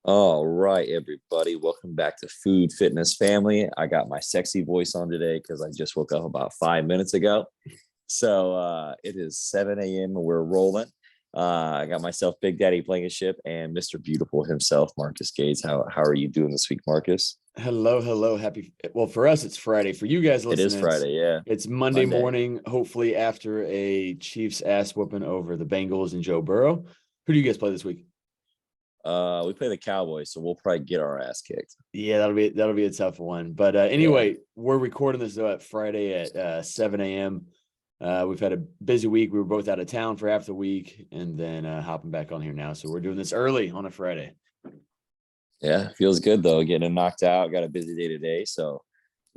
All right, everybody. Welcome back to Food Fitness Family. I got my sexy voice on today because I just woke up about 5 minutes ago. So it is 7 a.m. and we're rolling. I got myself Big Daddy Blankenship and Mr. Beautiful himself, Marcus Gates. How are you doing this week, Marcus? Hello, hello. Well, for us, it's Friday. For you guys It is listening, Friday, yeah. it's Monday Monday. morning, hopefully after a Chiefs ass whooping over the Bengals and Joe Burrow. Who do you guys play this week? We play the Cowboys, so we'll probably get our ass kicked. Yeah, that'll be a tough one. But anyway, we're recording this though at Friday at 7 a.m. We've had a busy week. We were both out of town for half the week and then hopping back on here now. So we're doing this early on a Friday. Yeah, feels good though. Getting knocked out. Got a busy day today. So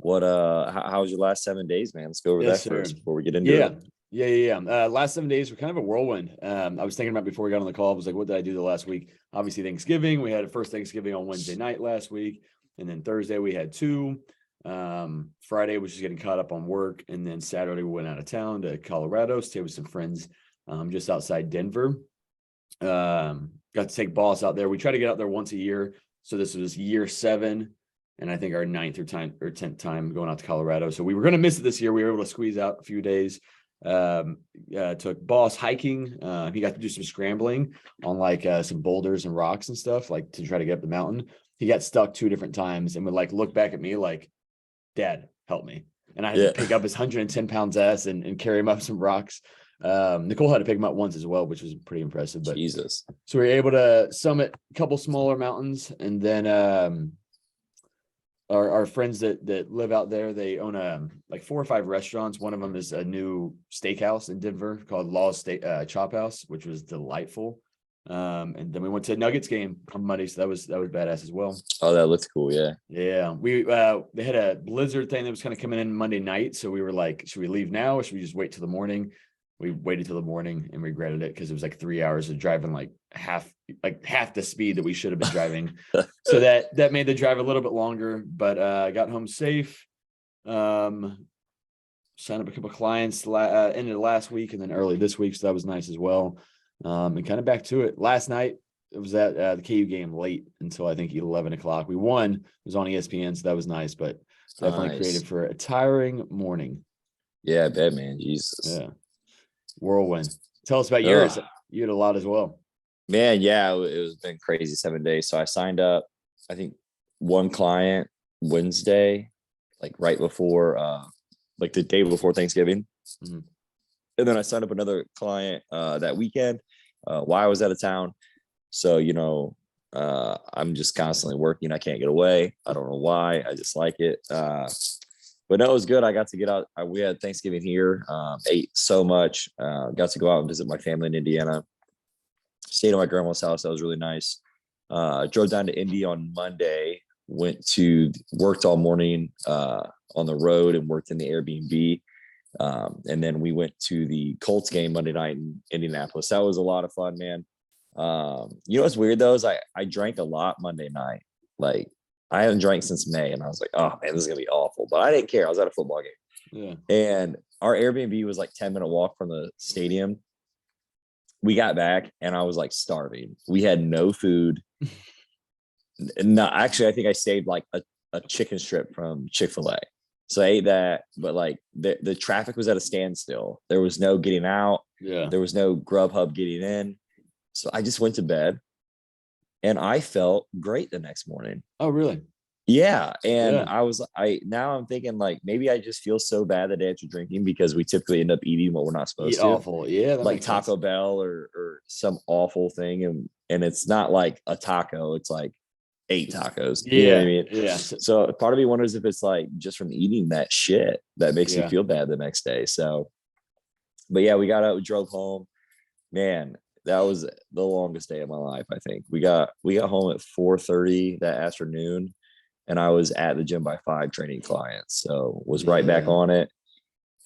how was your last 7 days, man? Let's go over Yes, that sir. first before we get into Yeah. it. Yeah. Last 7 days were kind of a whirlwind. I was thinking about before we got on the call. I was like, what did I do the last week? Obviously, Thanksgiving. We had a first Thanksgiving on Wednesday night last week. And then Thursday we had two. Friday was just getting caught up on work. And then Saturday we went out of town to Colorado, stayed with some friends just outside Denver. Got to take boss out there. We try to get out there once a year. So this was year 7. And I think our 9th or 10th time going out to Colorado. So we were going to miss it this year. We were able to squeeze out a few days. Took boss hiking. He got to do some scrambling on like some boulders and rocks and stuff, like to try to get up the mountain. He got stuck 2 different times and would like look back at me like, Dad, help me. And I had to pick up his 110 pounds ass and carry him up some rocks. Nicole had to pick him up once as well, which was pretty impressive. But Jesus. so we were able to summit a couple smaller mountains, and then our friends that live out there, they own like 4 or 5 restaurants. One of them is a new steakhouse in Denver called Law's Steak Chop House, which was delightful. And then we went to a Nuggets game on Monday, so that was badass as well. Oh, that looks cool. Yeah. Yeah, we they had a blizzard thing that was kind of coming in Monday night, so we were like, should we leave now or should we just wait till the morning? We waited till the morning and regretted it because it was like 3 hours of driving like half the speed that we should have been driving. So that made the drive a little bit longer, but I got home safe. Signed up a couple of clients ended last week and then early this week, so that was nice as well. And kind of back to it. Last night it was at the KU game late until I think 11 o'clock. We won. It was on ESPN, so that was nice, but definitely created for a tiring morning. Yeah, I bet, man. Jesus. Yeah. Whirlwind. Tell us about yours. You had a lot as well. Man, yeah, it was been crazy 7 days. So I signed up, I think, one client Wednesday, like right before, like the day before Thanksgiving. Mm-hmm. And then I signed up another client that weekend while I was out of town. So, I'm just constantly working. I can't get away. I don't know why. I just like it. But no, it was good. I got to get out. We had Thanksgiving here, ate so much, got to go out and visit my family in Indiana, stayed at my grandma's house. That was really nice. Drove down to Indy on Monday, worked all morning on the road and worked in the Airbnb. And then we went to the Colts game Monday night in Indianapolis. That was a lot of fun, man. What's weird though is I drank a lot Monday night. Like, I haven't drank since May, and I was like, oh man, this is gonna be awful. But I didn't care. I was at a football game. Yeah. And our Airbnb was like 10-minute walk from the stadium. We got back and I was like starving. We had no food. No, actually, I think I saved like a chicken strip from Chick-fil-A. So I ate that, but like the traffic was at a standstill. There was no getting out. Yeah. There was no Grubhub getting in. So I just went to bed. And I felt great the next morning. Oh, really? Yeah. And now I'm thinking like, maybe I just feel so bad the day after drinking because we typically end up eating what we're not supposed to. Awful. Yeah. Like Taco Bell or some awful thing. And it's not like a taco. It's like 8 tacos. Yeah. You know what I mean? Yeah. So part of me wonders if it's like just from eating that shit that makes you feel bad the next day. So, but yeah, we got out, we drove home, man. That was the longest day of my life. I think we got home at 4:30 that afternoon, and I was at the gym by 5 training clients. So was right back on it.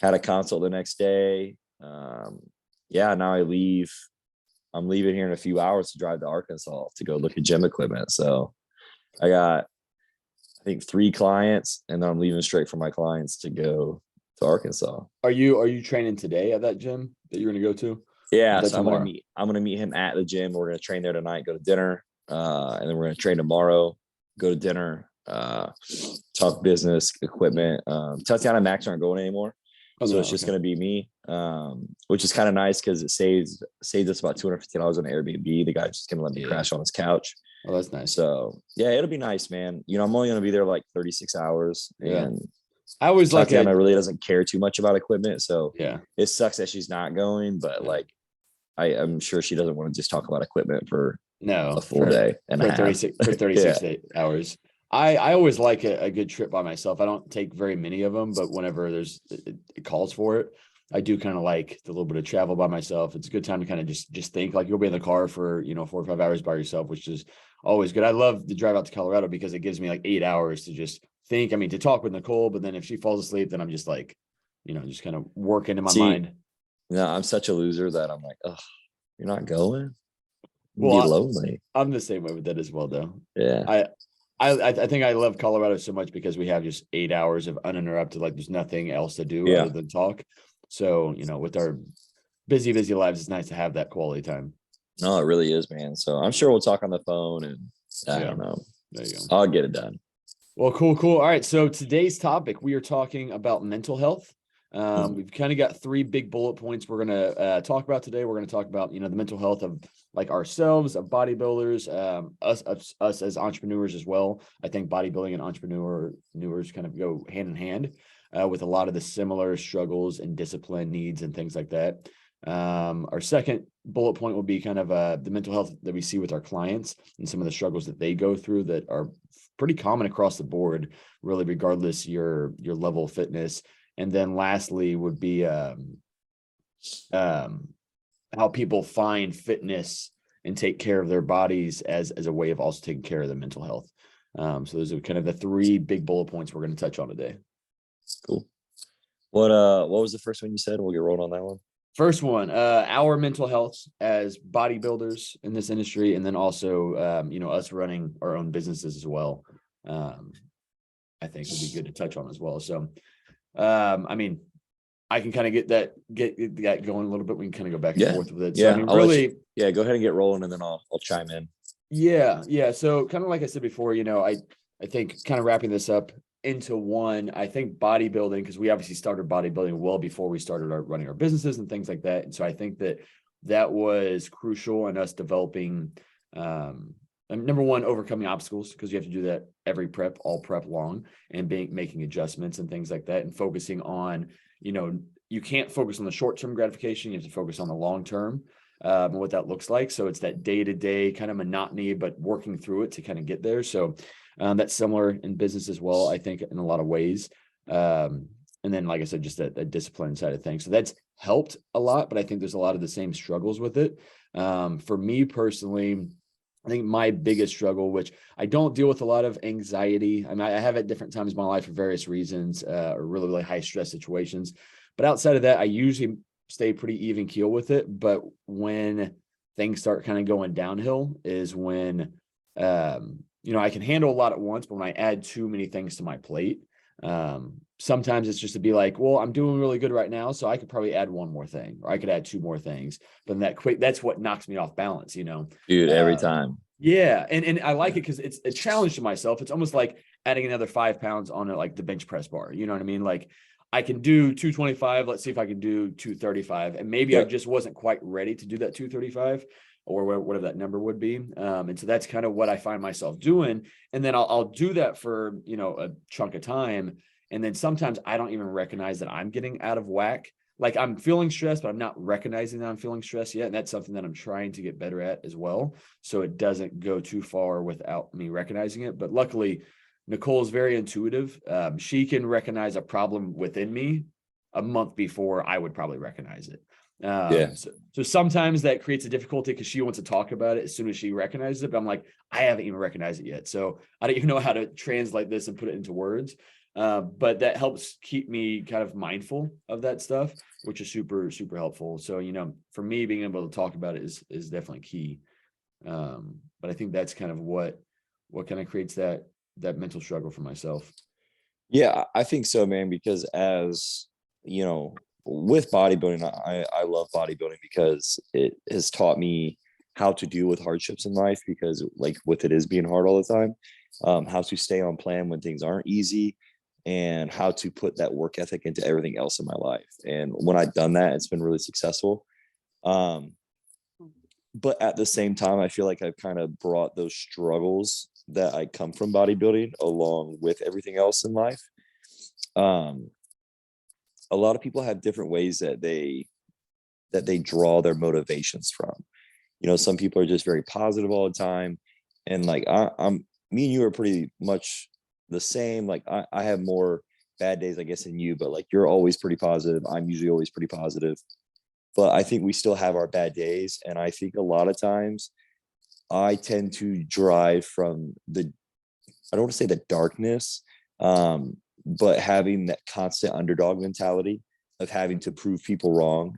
Had a consult the next day. Now I leave. I'm leaving here in a few hours to drive to Arkansas to go look at gym equipment. So I got, I think, 3 clients, and then I'm leaving straight from my clients to go to Arkansas. Are you training today at that gym that you're going to go to? Yeah, so I'm gonna meet him at the gym. We're gonna train there tonight, go to dinner, and then we're gonna train tomorrow, go to dinner, talk business, equipment. Tatiana and Max aren't going anymore. Oh, So no, it's just okay. going to be me, which is kind of nice because it saves us about $250 on Airbnb. The guy's just going to let me Yeah. crash on his couch. Oh, that's nice. So yeah, it'll be nice, man. You know, I'm only going to be there like 36 hours, Yeah. and I always like Tatiana really doesn't care too much about equipment. So yeah. it sucks that she's not going, but like I'm sure she doesn't want to just talk about equipment for No, a full day and a half. 36 hours. I always like a good trip by myself. I don't take very many of them, but whenever it calls for it, I do kind of like the little bit of travel by myself. It's a good time to kind of just think. Like, you'll be in the car for 4 or 5 hours by yourself, which is always good. I love the drive out to Colorado because it gives me like 8 hours to just think. I mean, to talk with Nicole, but then if she falls asleep, then I'm just like, just kind of working in my mind. No, I'm such a loser that I'm like, oh, you're not going? You'd Well, be lonely. I'm the same way with that as well, though. Yeah. I think I love Colorado so much because we have just 8 hours of uninterrupted, like there's nothing else to do other than talk. So, with our busy lives, it's nice to have that quality time. No, it really is, man. So I'm sure we'll talk on the phone, and I don't know. There you go. I'll get it done. Well, cool. All right. So today's topic, we are talking about mental health. We've kind of got 3 big bullet points we're going to talk about today. We're going to talk about, the mental health of like ourselves, of bodybuilders, us as entrepreneurs as well. I think bodybuilding and entrepreneurs kind of go hand in hand with a lot of the similar struggles and discipline needs and things like that. Our second bullet point will be kind of the mental health that we see with our clients and some of the struggles that they go through that are pretty common across the board, really, regardless your level of fitness. And then lastly would be how people find fitness and take care of their bodies as a way of also taking care of their mental health. So those are kind of the 3 big bullet points we're going to touch on today. Cool. What was the first one you said? We'll get rolled on that one. First one, our mental health as bodybuilders in this industry, and then also us running our own businesses as well. I think would be good to touch on as well. So I mean, I can kind of get that going a little bit. We can kind of go back and forth with it. So I mean, really, go ahead and get rolling, and then I'll chime in. Yeah. So kind of like I said before, I think kind of wrapping this up into one, I think bodybuilding, because we obviously started bodybuilding well before we started running our businesses and things like that. And so I think that was crucial in us developing, number one, overcoming obstacles, because you have to do that every prep, all prep long, and making adjustments and things like that, and focusing on, you can't focus on the short-term gratification. You have to focus on the long-term and what that looks like. So it's that day-to-day kind of monotony, but working through it to kind of get there. So that's similar in business as well, I think, in a lot of ways. And then, like I said, just that discipline side of things. So that's helped a lot, but I think there's a lot of the same struggles with it. For me personally, I think my biggest struggle, which I don't deal with a lot of anxiety. I mean, I have at different times in my life for various reasons, or really, really high stress situations. But outside of that, I usually stay pretty even keel with it. But when things start kind of going downhill is when, I can handle a lot at once, but when I add too many things to my plate, sometimes it's just to be like, well, I'm doing really good right now, so I could probably add 1 more thing, or I could add 2 more things. But that's what knocks me off balance, Dude, every time. Yeah. And I like it because it's a challenge to myself. It's almost like adding another 5 pounds on like the bench press bar. You know what I mean? Like, I can do 225. Let's see if I can do 235. And maybe I just wasn't quite ready to do that 235 or whatever that number would be. And so that's kind of what I find myself doing. And then I'll do that for, a chunk of time. And then sometimes I don't even recognize that I'm getting out of whack. Like, I'm feeling stressed, but I'm not recognizing that I'm feeling stressed yet. And that's something that I'm trying to get better at as well, so it doesn't go too far without me recognizing it. But luckily, Nicole is very intuitive. She can recognize a problem within me a month before I would probably recognize it. So sometimes that creates a difficulty because she wants to talk about it as soon as she recognizes it. But I'm like, I haven't even recognized it yet. So I don't even know how to translate this and put it into words. But that helps keep me kind of mindful of that stuff, which is super, super helpful. So, for me, being able to talk about it is definitely key. But I think that's kind of what kind of creates that mental struggle for myself. Yeah, I think so, man, because as with bodybuilding, I love bodybuilding because it has taught me how to deal with hardships in life, because like with it is being hard all the time, how to stay on plan when things aren't easy, and how to put that work ethic into everything else in my life. And when I've done that, it's been really successful. But at the same time, I feel like I've kind of brought those struggles that I come from bodybuilding along with everything else in life. A lot of people have different ways that they draw their motivations from. You know, some people are just very positive all the time, and like I'm me and you are pretty much the same. Like I have more bad days, I guess, than you, but like you're always pretty positive. I'm usually always pretty positive, but I think we still have our bad days. And I think a lot of times I tend to drive from I don't want to say the darkness, but having that constant underdog mentality of having to prove people wrong.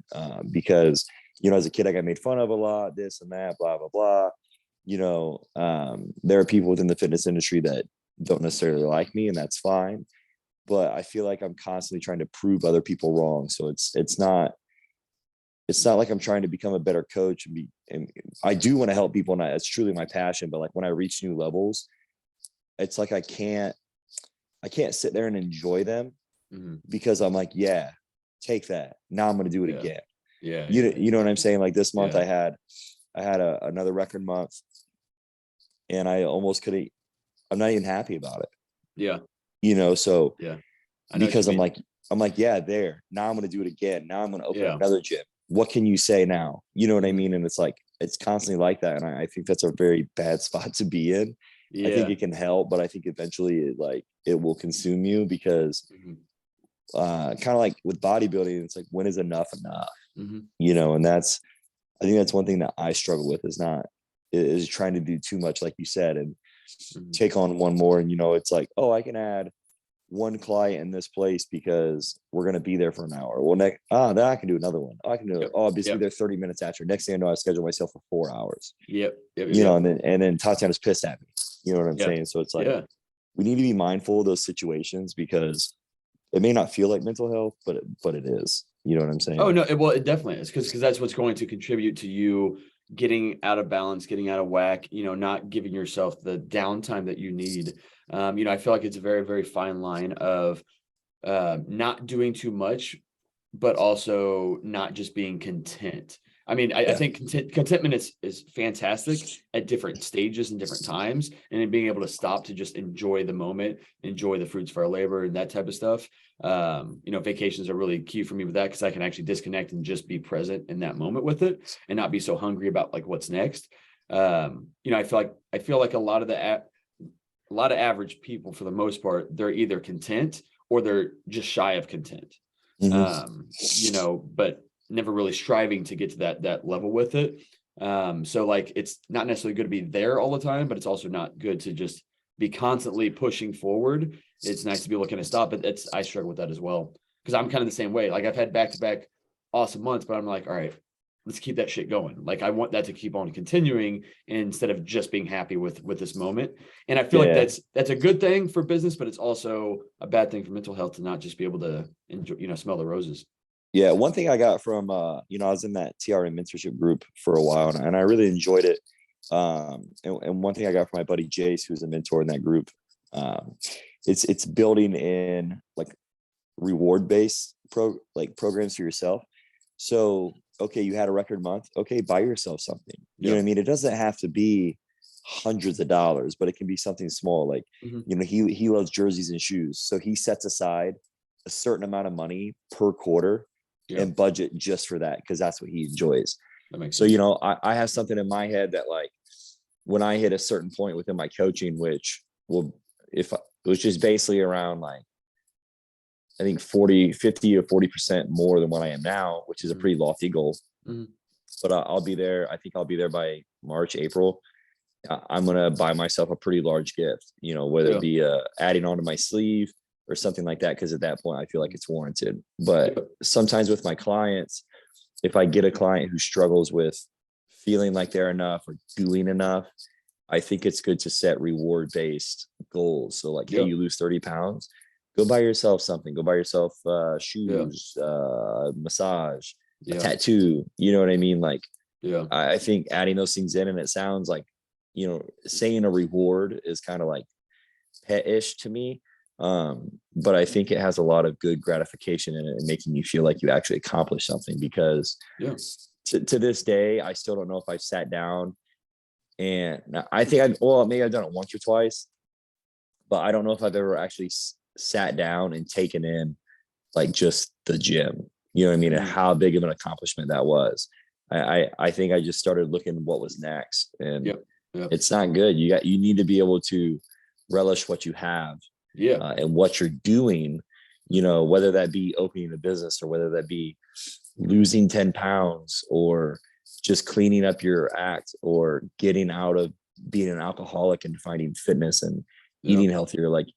Because, you know, as a kid, I got made fun of a lot, this and that, blah, blah, blah. You know, there are people within the fitness industry that don't necessarily like me, and that's fine. But I feel like I'm constantly trying to prove other people wrong. So it's not like I'm trying to become a better coach, and I do want to help people, and it's truly my passion. But like when I reach new levels, it's like I can't sit there and enjoy them, because I'm like, yeah, take that. Now I'm going to do it again. Yeah. You know what I'm saying? Like this month, Yeah. I had another record month, and I almost couldn't. I'm not even happy about it. Yeah. You know, so Yeah. because I'm like, yeah, there. Now I'm going to do it again. Now I'm going to open Yeah. another gym. What can you say now? You know what I mean? And it's like, it's constantly like that. And I think that's a very bad spot to be in. Yeah. I think it can help, but I think eventually it will consume you, because kind of like with bodybuilding, it's like, when is enough enough? You know, and I think that's one thing that I struggle with, is trying to do too much, like you said, and take on one more. And, you know, it's like, oh, I can add one client in this place because we're going to be there for an hour. Well, then I can do another one. I can do it. I'll just be there 30 minutes after. Next thing I know, I schedule myself for 4 hours. You know, and then Tatiana's pissed at me. You know what I'm saying? So it's like, we need to be mindful of those situations, because it may not feel like mental health, but it is. You know what I'm saying? Oh, no. It definitely is, because that's what's going to contribute to you getting out of balance, getting out of whack, you know, not giving yourself the downtime that you need. You know, I feel like it's a very, very fine line of not doing too much, but also not just being content. I mean, I think contentment is fantastic at different stages and different times, and then being able to stop to just enjoy the moment, enjoy the fruits of our labor, and that type of stuff. You know, vacations are really key for me with that, because I can actually disconnect and just be present in that moment with it, and not be so hungry about like what's next. You know, I feel like a lot of average people, for the most part, they're either content or they're just shy of content. You know, but never really striving to get to that level with it. So like, it's not necessarily good to be there all the time, but it's also not good to just be constantly pushing forward. It's nice to be able to kind of stop, but I struggle with that as well, because I'm kind of the same way. Like I've had back-to-back awesome months, but I'm like, all right, let's keep that shit going. Like I want that to keep on continuing, instead of just being happy with this moment. And I feel like that's a good thing for business, but it's also a bad thing for mental health to not just be able to enjoy, you know, smell the roses. Yeah. One thing I got from, you know, I was in that TRM mentorship group for a while, and I really enjoyed it. And one thing I got from my buddy Jace, who's a mentor in that group, it's building in like reward-based programs for yourself. So, okay, you had a record month. Okay, buy yourself something. You know what I mean? It doesn't have to be hundreds of dollars, but it can be something small. Like, you know, he loves jerseys and shoes. So he sets aside a certain amount of money per quarter and budget just for that, because that's what he enjoys. That makes so, sense. you know, I have something in my head that like when I hit a certain point within my coaching, which it was just basically around like, I think 50 or 40% more than what I am now, which is a pretty lofty goal. But I'll be there. I think I'll be there by March, April. I'm going to buy myself a pretty large gift, you know, whether it be adding onto my sleeve or something like that. Cause at that point I feel like it's warranted. But sometimes with my clients, if I get a client who struggles with feeling like they're enough or doing enough, I think it's good to set reward-based goals. So like, hey, you lose 30 pounds, go buy yourself something. Go buy yourself shoes, massage, a tattoo. You know what I mean? Like, Yeah. I think adding those things in, and it sounds like, saying a reward is kind of like pet-ish to me. But I think it has a lot of good gratification in it and making you feel like you actually accomplished something, because Yeah. to this day, I still don't know if I've sat down, and I think maybe I've done it once or twice, but I don't know if I've ever actually sat down and taken in like just the gym, you know what I mean? And how big of an accomplishment that was. I think I just started looking what was next, and Yep. Yep. it's not good. You need to be able to relish what you have, Yeah. and what you're doing, whether that be opening a business, or whether that be losing 10 pounds, or just cleaning up your act, or getting out of being an alcoholic and finding fitness and eating healthier. Like,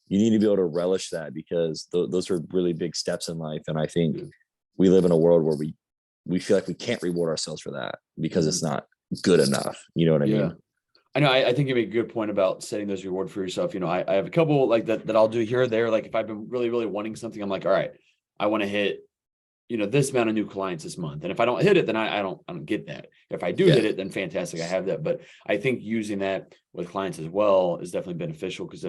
you need to be able to relish that, because those are really big steps in life. And I think we live in a world where we feel like we can't reward ourselves for that because it's not good enough. You know what I mean? I know. I think you make a good point about setting those reward for yourself. I have a couple like that I'll do here or there. Like if I've been really, really wanting something, I'm like, all right, I want to hit, this amount of new clients this month. And if I don't hit it, then I don't get that. If I do hit it, then fantastic. I have that. But I think using that with clients as well is definitely beneficial, because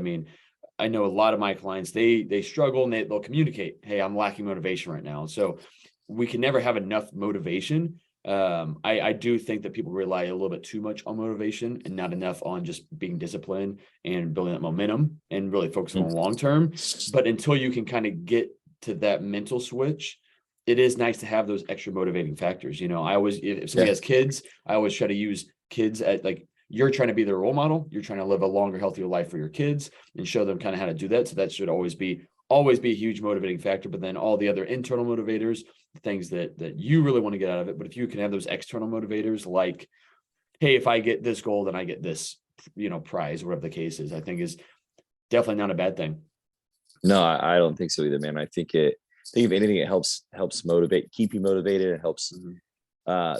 I know a lot of my clients, they struggle, and they'll communicate, hey, I'm lacking motivation right now. So we can never have enough motivation. I do think that people rely a little bit too much on motivation and not enough on just being disciplined and building that momentum and really focusing on long term. But until you can kind of get to that mental switch, it is nice to have those extra motivating factors. I always, if somebody has kids, I always try to use kids at like, you're trying to be their role model. You're trying to live a longer, healthier life for your kids and show them kind of how to do that. So that should always be a huge motivating factor. But then all the other internal motivators, the things that you really want to get out of it. But if you can have those external motivators, like, hey, if I get this goal, then I get this, prize, whatever the case is, I think is definitely not a bad thing. No, I don't think so either, man. I think if anything, it helps keep you motivated. It helps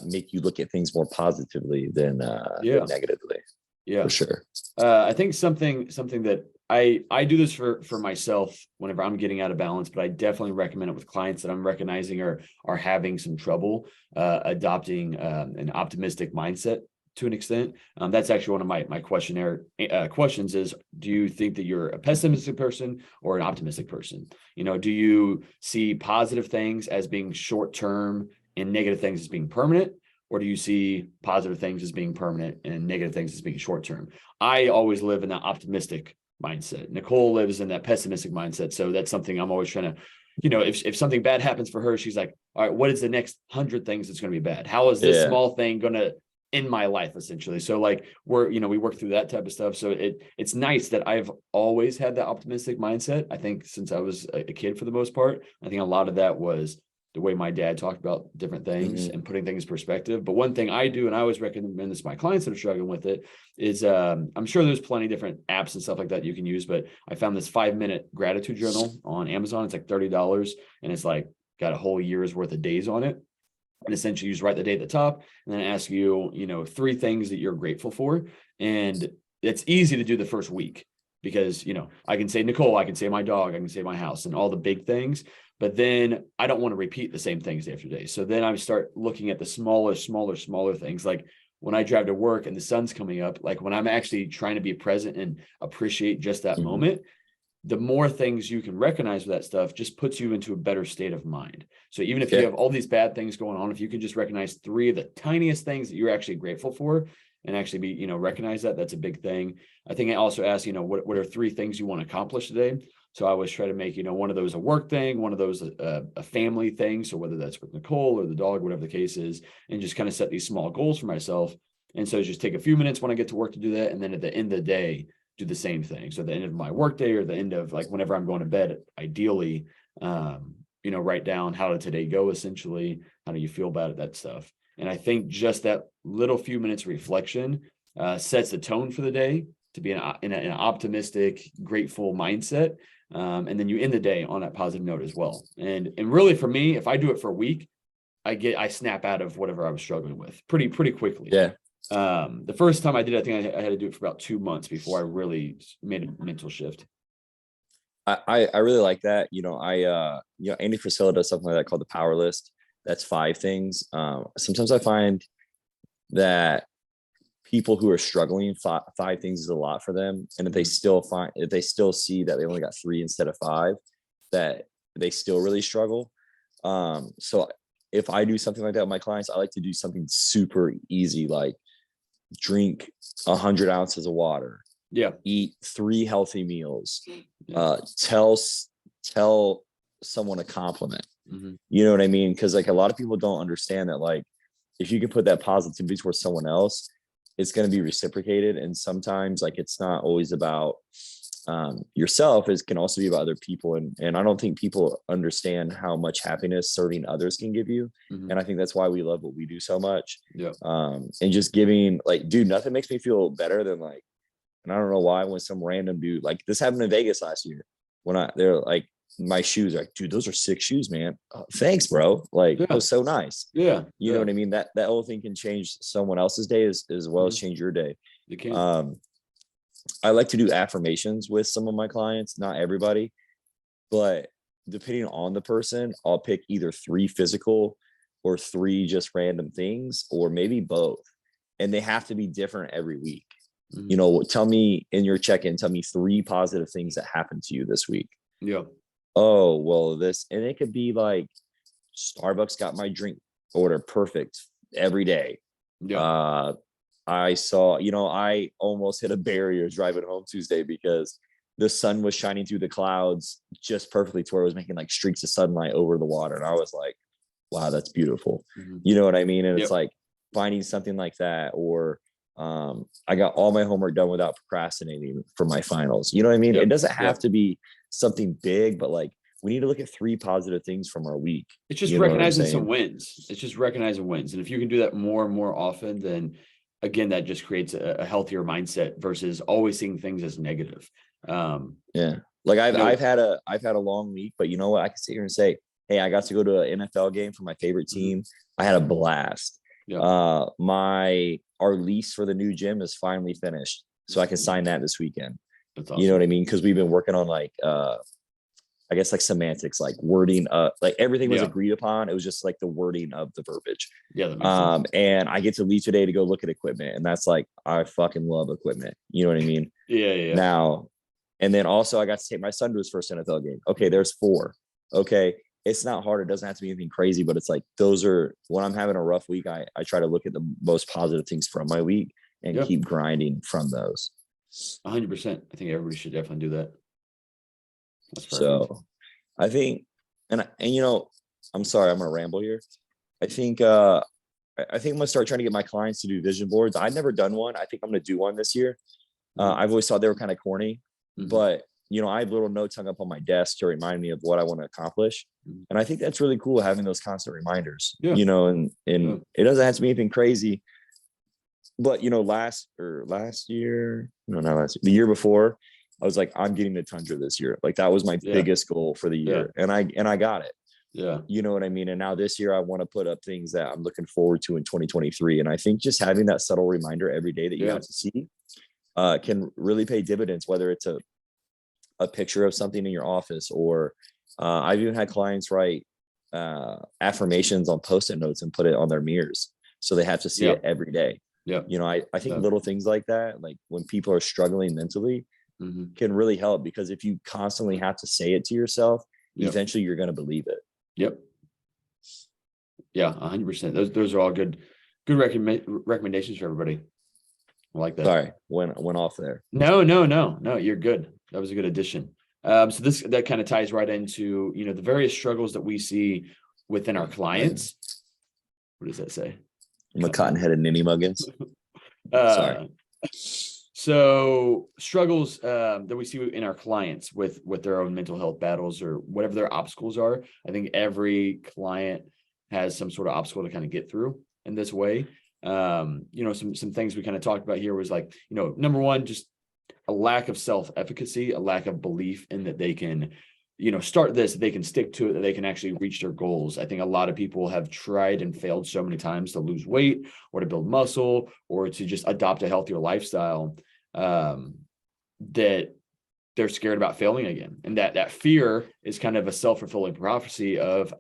make you look at things more positively than negatively. Yeah, for sure. I think something that I do this for myself whenever I'm getting out of balance, but I definitely recommend it with clients that I'm recognizing are having some trouble adopting an optimistic mindset to an extent. That's actually one of my questionnaire questions is, do you think that you're a pessimistic person or an optimistic person? Do you see positive things as being short-term and negative things as being permanent? Or do you see positive things as being permanent and negative things as being short-term? I always live in that optimistic mindset. Nicole lives in that pessimistic mindset. So that's something I'm always trying to, if something bad happens for her, she's like, all right, what is the next 100 things that's going to be bad? How is this small thing going to end my life, essentially? So like we work through that type of stuff. So it's nice that I've always had that optimistic mindset. I think since I was a kid, for the most part, I think a lot of that was the way my dad talked about different things and putting things in perspective. But one thing I do, and I always recommend this to my clients that are struggling with it, is I'm sure there's plenty of different apps and stuff like that you can use, but I found this 5-minute gratitude journal on Amazon. It's like $30, and it's like got a whole year's worth of days on it. And essentially you just write the day at the top and then ask you, 3 things that you're grateful for. And it's easy to do the first week because, I can say Nicole, I can say my dog, I can say my house and all the big things. But then I don't want to repeat the same things day after day. So then I start looking at the smaller things. Like when I drive to work and the sun's coming up, like when I'm actually trying to be present and appreciate just that moment, the more things you can recognize with that stuff just puts you into a better state of mind. So even if you have all these bad things going on, if you can just recognize 3 of the tiniest things that you're actually grateful for and actually be, recognize that's a big thing. I think I also asked, what are 3 things you want to accomplish today? So I always try to make, one of those a work thing, one of those a family thing. So whether that's with Nicole or the dog, whatever the case is, and just kind of set these small goals for myself. And so just take a few minutes when I get to work to do that. And then at the end of the day, do the same thing. So at the end of my work day or the end of like whenever I'm going to bed, ideally, write down how did today go, essentially, how do you feel about it, that stuff. And I think just that little few minutes of reflection sets the tone for the day to be in an optimistic, grateful mindset. And then you end the day on that positive note as well. And really for me, if I do it for a week, I snap out of whatever I was struggling with pretty quickly. Yeah. The first time I did, I think I had to do it for about 2 months before I really made a mental shift. I really like that. Andy Frisella does something like that called the power list. That's 5 things. Sometimes I find that people who are struggling, five things is a lot for them. And if they still see that they only got 3 instead of 5, that they still really struggle. So if I do something like that with my clients, I like to do something super easy, like drink 100 ounces of water, eat 3 healthy meals, tell someone a compliment. You know what I mean? Because like a lot of people don't understand that, like, if you can put that positivity towards someone else, it's going to be reciprocated. And sometimes, like, it's not always about yourself. It can also be about other people. And I don't think people understand how much happiness serving others can give you. And I think that's why we love what we do so much. And just giving, like, dude, nothing makes me feel better than, like, and I don't know why, when some random dude, like, this happened in Vegas last year, when they're like, my shoes are like, dude, those are sick shoes, man. Oh, thanks, bro. Like, it was so nice. You know what I mean? That whole thing can change someone else's day as well as change your day. You can. I like to do affirmations with some of my clients, not everybody, but depending on the person, I'll pick either 3 physical or 3 just random things, or maybe both. And they have to be different every week. You know, tell me in your check-in, tell me 3 positive things that happened to you this week. Oh, well, this, and it could be like, Starbucks got my drink order perfect every day. I saw, I almost hit a barrier driving home Tuesday because the sun was shining through the clouds just perfectly to where it was making like streaks of sunlight over the water. And I was like, wow, that's beautiful. You know what I mean? And it's like finding something like that, or I got all my homework done without procrastinating for my finals. You know what I mean? It doesn't have to be something big, but like, we need to look at 3 positive things from our week. It's just recognizing some wins. It's just recognizing wins. And if you can do that more and more often, then again, that just creates a healthier mindset versus always seeing things as negative. Like I've had a long week, but you know what? I can sit here and say, hey, I got to go to an NFL game for my favorite team. I had a blast. Our lease for the new gym is finally finished, so I can sign that this weekend. That's awesome. You know what I mean? Because we've been working on, like, I guess, like, semantics, like wording, like everything was agreed upon. It was just like the wording of the verbiage. And I get to leave today to go look at equipment, and that's like, I fucking love equipment. You know what I mean? Now, and then also I got to take my son to his first NFL game. Okay, there's 4. Okay, it's not hard. It doesn't have to be anything crazy, but it's like, those are, when I'm having a rough week, I try to look at the most positive things from my week and keep grinding from those. 100%. I think everybody should definitely do that. That's perfect. So I think, and I'm sorry, I'm gonna ramble here. I think I'm gonna start trying to get my clients to do vision boards. I've never done one. I think I'm gonna do one this year. I've always thought they were kind of corny, but I have little notes hung up on my desk to remind me of what I want to accomplish. And I think that's really cool, having those constant reminders. And it doesn't have to be anything crazy. But last year, no, not last year, the year before, I was like, I'm getting the Tundra this year. Like, that was my biggest goal for the year. And I got it. You know what I mean? And now this year I want to put up things that I'm looking forward to in 2023. And I think just having that subtle reminder every day that you have to see can really pay dividends, whether it's a picture of something in your office, or I've even had clients write affirmations on Post-it notes and put it on their mirrors, so they have to see it every day. I think little things like that, like when people are struggling mentally, can really help, because if you constantly have to say it to yourself, eventually you're going to believe it. 100%. Those are all good recommendations for everybody. I like that. Sorry, went off there. No, you're good. That was a good addition. So that kind of ties right into, the various struggles that we see within our clients. What does that say? I'm a cotton-headed ninny muggins. Sorry. So struggles that we see in our clients with their own mental health battles, or whatever their obstacles are. I think every client has some sort of obstacle to kind of get through in this way. Some things we kind of talked about here was like, number one, just a lack of self-efficacy, a lack of belief in that they can, start this, that they can stick to it, that they can actually reach their goals. I think a lot of people have tried and failed so many times to lose weight, or to build muscle, or to just adopt a healthier lifestyle, that they're scared about failing again. And that fear is kind of a self-fulfilling prophecy of,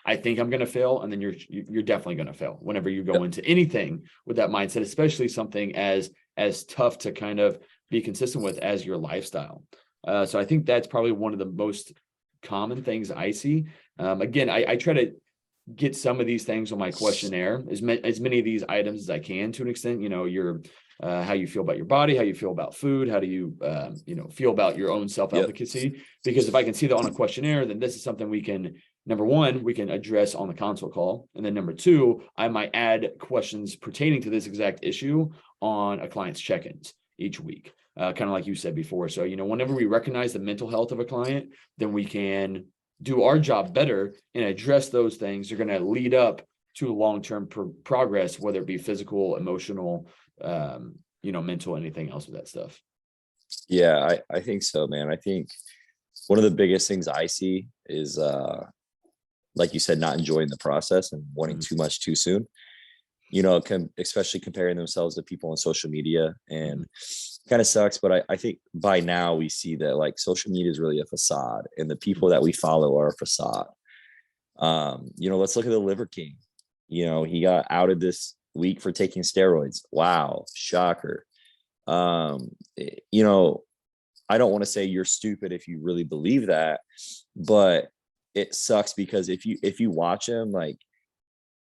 I think I'm going to fail. And then you're definitely going to fail whenever you go into anything with that mindset, especially something as tough to kind of be consistent with as your lifestyle. So I think that's probably one of the most common things I see. Again, I try to get some of these things on my questionnaire, as many of these items as I can, to an extent. Your how you feel about your body, how you feel about food, how do you feel about your own self-efficacy. Because if I can see that on a questionnaire, then this is something we can, number one, we can address on the consult call. And then number two, I might add questions pertaining to this exact issue on a client's check-ins each week. Kind of like you said before. So, whenever we recognize the mental health of a client, then we can do our job better and address those things. They're going to lead up to long-term progress, whether it be physical, emotional, mental, anything else with that stuff. Yeah, I think so, man. I think one of the biggest things I see is, like you said, not enjoying the process and wanting too much too soon. Especially comparing themselves to people on social media, and kind of sucks. But I think by now we see that like social media is really a facade, and the people that we follow are a facade. Let's look at the Liver King. He got outed this week for taking steroids. Wow, shocker. I don't want to say you're stupid if you really believe that, but it sucks because if you watch him, like,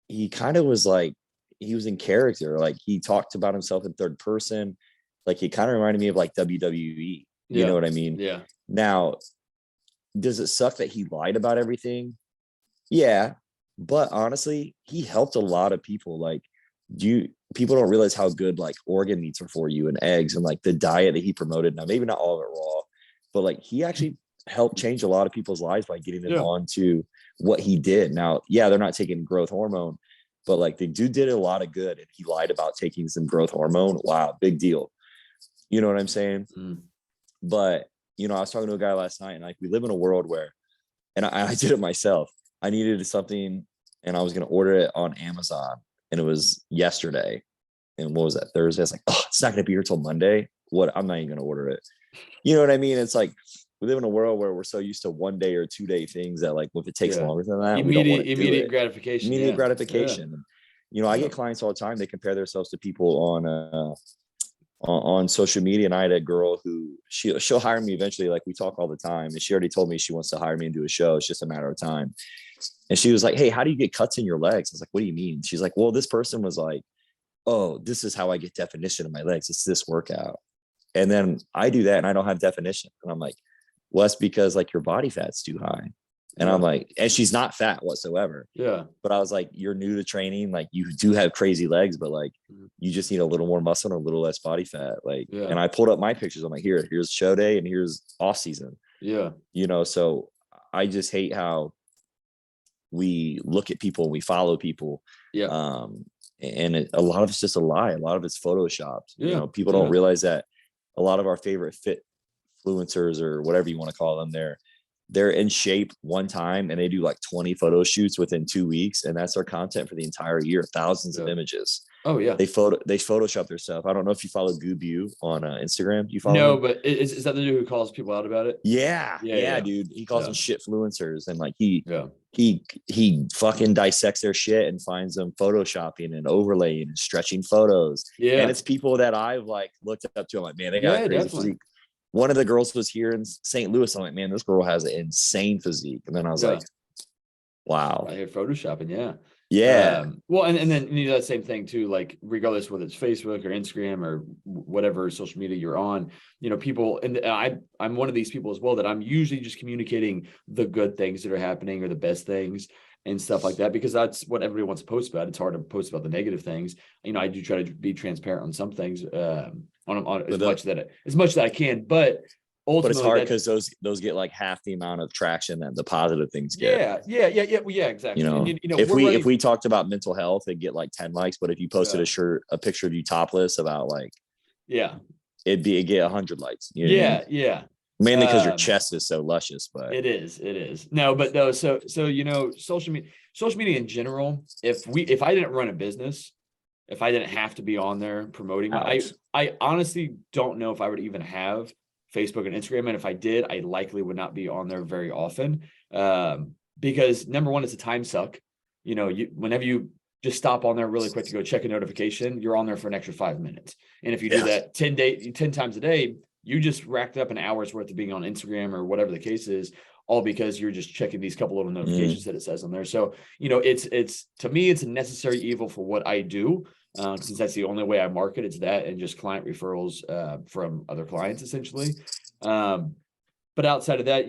he kind of was like, he was in character. Like, he talked about himself in third person. Like, he kind of reminded me of like WWE. You know what I mean? Yeah. Now, does it suck that he lied about everything? Yeah. But honestly, he helped a lot of people. Like, people don't realize how good like organ meats are for you, and eggs, and like the diet that he promoted. Now, maybe not all of it raw, but like he actually helped change a lot of people's lives by getting them onto what he did. Now, yeah, they're not taking growth hormone, but like the dude did a lot of good, and he lied about taking some growth hormone. Wow, big deal. You know what I'm saying? But I was talking to a guy last night, and like, we live in a world where, and I did it myself. I needed something, and I was going to order it on Amazon, and it was yesterday. And what was that, Thursday? I was like, oh, it's not going to be here till Monday. What? I'm not even going to order it. You know what I mean? It's like, we live in a world where we're so used to 1 day or 2 day things that, like, if it takes longer than that, immediate gratification. Immediate gratification. Yeah. I get clients all the time. They compare themselves to people on social media. And I had a girl who she'll hire me eventually. Like, we talk all the time, and she already told me she wants to hire me and do a show. It's just a matter of time. And she was like, hey, how do you get cuts in your legs? I was like, what do you mean? She's like, well, this person was like, oh, this is how I get definition in my legs. It's this workout. And then I do that and I don't have definition. And I'm like, well, that's because like your body fat's too high. And I'm like, and she's not fat whatsoever. Yeah. But I was like, you're new to training. Like, you do have crazy legs, but like, you just need a little more muscle and a little less body fat. Like, and I pulled up my pictures. I'm like, here's show day and here's off season. Yeah. So I just hate how we look at people and we follow people. Yeah. And a lot of it's just a lie. A lot of it's photoshopped. Yeah. People don't realize that a lot of our favorite fit influencers, or whatever you want to call them, they're in shape one time and they do like 20 photo shoots within 2 weeks, and that's their content for the entire year. Thousands of images. Oh yeah. They Photoshop their stuff. I don't know if you follow Goobu on Instagram. Do you follow No, him? but is that the dude who calls people out about it? Yeah, dude. He calls them shit influencers, and like he fucking dissects their shit and finds them photoshopping and overlaying and stretching photos. Yeah. And it's people that I've like looked up to. I'm like, man, they got a crazy physique. One of the girls was here in St. Louis. I'm like, man, this girl has an insane physique. And then I was like, wow. I hear photoshopping. Yeah. Yeah. Well, and then that same thing too, like regardless whether it's Facebook or Instagram or whatever social media you're on, people, and I'm one of these people as well, that I'm usually just communicating the good things that are happening or the best things and stuff like that, because that's what everybody wants to post about. It's hard to post about the negative things. I do try to be transparent on some things, on as much that I can, but ultimately, it's hard because those get like half the amount of traction that the positive things get. Yeah, exactly. If we talked about mental health, it'd get like 10 likes, but if you posted a picture of you topless about like, it'd get 100 likes. Yeah. Mainly because your chest is so luscious, but it is. No, but no. So social media in general. If I didn't run a business, if I didn't have to be on there promoting, I honestly don't know if I would even have Facebook and Instagram. And if I did, I likely would not be on there very often. Because number one, it's a time suck. Whenever you just stop on there really quick to go check a notification, you're on there for an extra 5 minutes. And if you do that 10 times a day, you just racked up an hour's worth of being on Instagram or whatever the case is, all because you're just checking these couple little notifications that it says on there. So, it's to me, it's a necessary evil for what I do. Since that's the only way I market, it's that and just client referrals from other clients, essentially. But outside of that,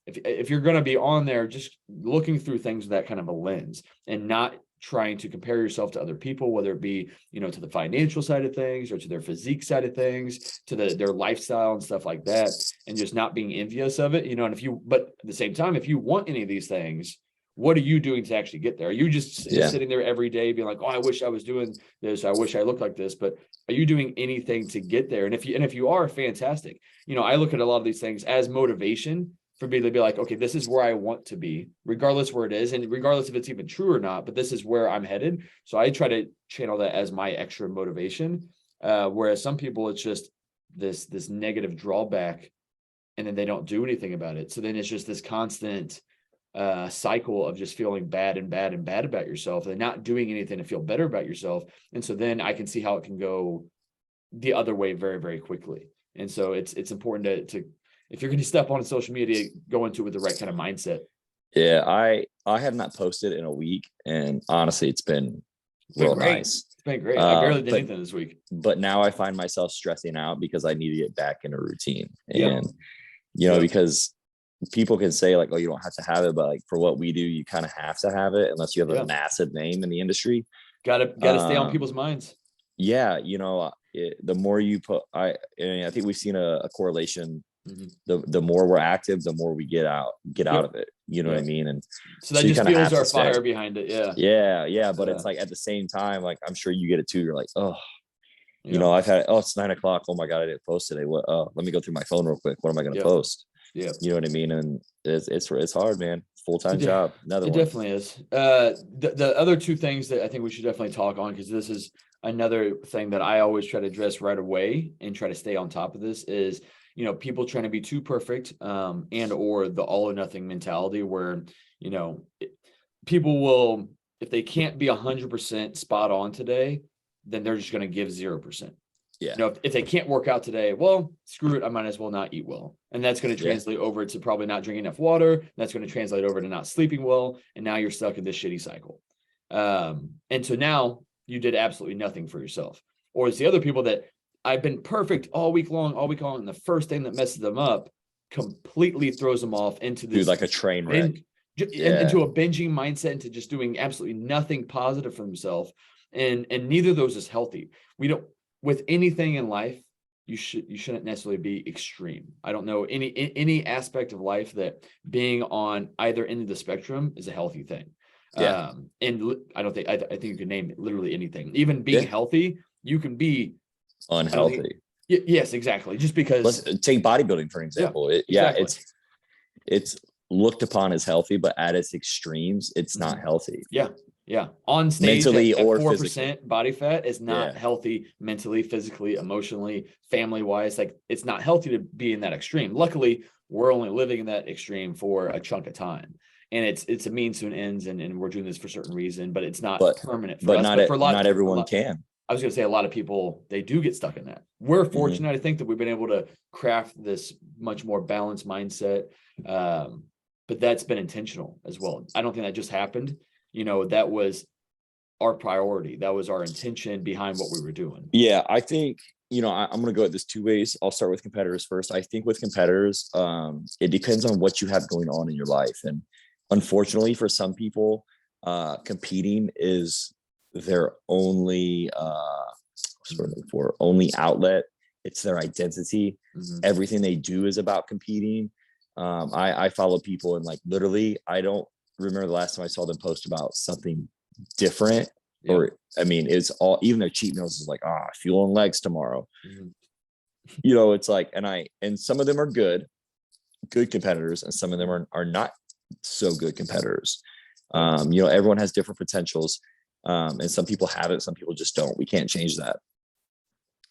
if you're going to be on there, just looking through things with that kind of a lens and not trying to compare yourself to other people, whether it be, to the financial side of things or to their physique side of things, to their lifestyle and stuff like that, and just not being envious of it, and but at the same time, if you want any of these things, what are you doing to actually get there? Are you just sitting there every day being like, oh, I wish I was doing this. I wish I looked like this, but are you doing anything to get there? And if you are, fantastic. I look at a lot of these things as motivation for me to be like, okay, this is where I want to be, regardless where it is, and regardless if it's even true or not, but this is where I'm headed. So I try to channel that as my extra motivation. Whereas some people, it's just this negative drawback, and then they don't do anything about it. So then it's just this constant cycle of just feeling bad and bad and bad about yourself and not doing anything to feel better about yourself. And so then I can see how it can go the other way very, very quickly. And so it's important to if you're going to step on social media, go into it with the right kind of mindset. Yeah, I have not posted in a week, and honestly, it's been real nice. It's been great. I barely did anything this week. But now I find myself stressing out because I need to get back in a routine. And because people can say like, oh, you don't have to have it, but like for what we do, you kind of have to have it unless you have a massive name in the industry. Gotta stay on people's minds. Yeah, the more you put, I think we've seen a correlation. The more we're active, the more we get out of it. You know what I mean? And so that just fuels our fire behind it. Yeah. But it's like at the same time, like I'm sure you get it too. You're like, oh, I've had it's 9:00. Oh my God, I didn't post today. What? Let me go through my phone real quick. What am I going to post? Yeah, you know what I mean? And it's hard, man. Full-time job. Another one. It definitely is. The other two things that I think we should definitely talk on, because this is another thing that I always try to address right away and try to stay on top of this is, people trying to be too perfect, and or the all or nothing mentality where, people will, if they can't be 100% spot on today, then they're just going to give 0%. Yeah. If they can't work out today, well, screw it. I might as well not eat well. And that's going to translate over to probably not drinking enough water. That's going to translate over to not sleeping well. And now you're stuck in this shitty cycle. And so now you did absolutely nothing for yourself. Or it's the other people that I've been perfect all week long. And the first thing that messes them up completely throws them off into this like a train wreck. Into a binging mindset, into just doing absolutely nothing positive for themselves. And neither of those is healthy. With anything in life, you shouldn't necessarily be extreme. I don't know any aspect of life that being on either end of the spectrum is a healthy thing. And I think you can name it literally anything. Even being healthy, you can be unhealthy. Yes, exactly. Just because. Let's take bodybuilding for example. It's looked upon as healthy, but at its extremes, it's not healthy. Yeah. On stage, mentally at or 4% physically. body fat is not healthy mentally, physically, emotionally, family wise. Like it's not healthy to be in that extreme. Luckily, we're only living in that extreme for a chunk of time. And it's a means to an ends, and we're doing this for a certain reason, but it's not permanent for us. Not everyone can. I was going to say a lot of people, they do get stuck in that. We're fortunate, I think, that we've been able to craft this much more balanced mindset. But that's been intentional as well. I don't think that just happened. That was our priority. That was our intention behind what we were doing. Yeah, I think, I'm going to go at this two ways. I'll start with competitors first. I think with competitors, it depends on what you have going on in your life. And unfortunately, for some people, competing is their only only outlet. It's their identity. Everything they do is about competing. I follow people, and like literally, I don't remember the last time I saw them post about something different. Or it's all, even their cheat meals is like, fueling legs tomorrow. It's like, and some of them are good competitors, and some of them are not so good competitors. Everyone has different potentials. And some people have it, some people just don't. We can't change that.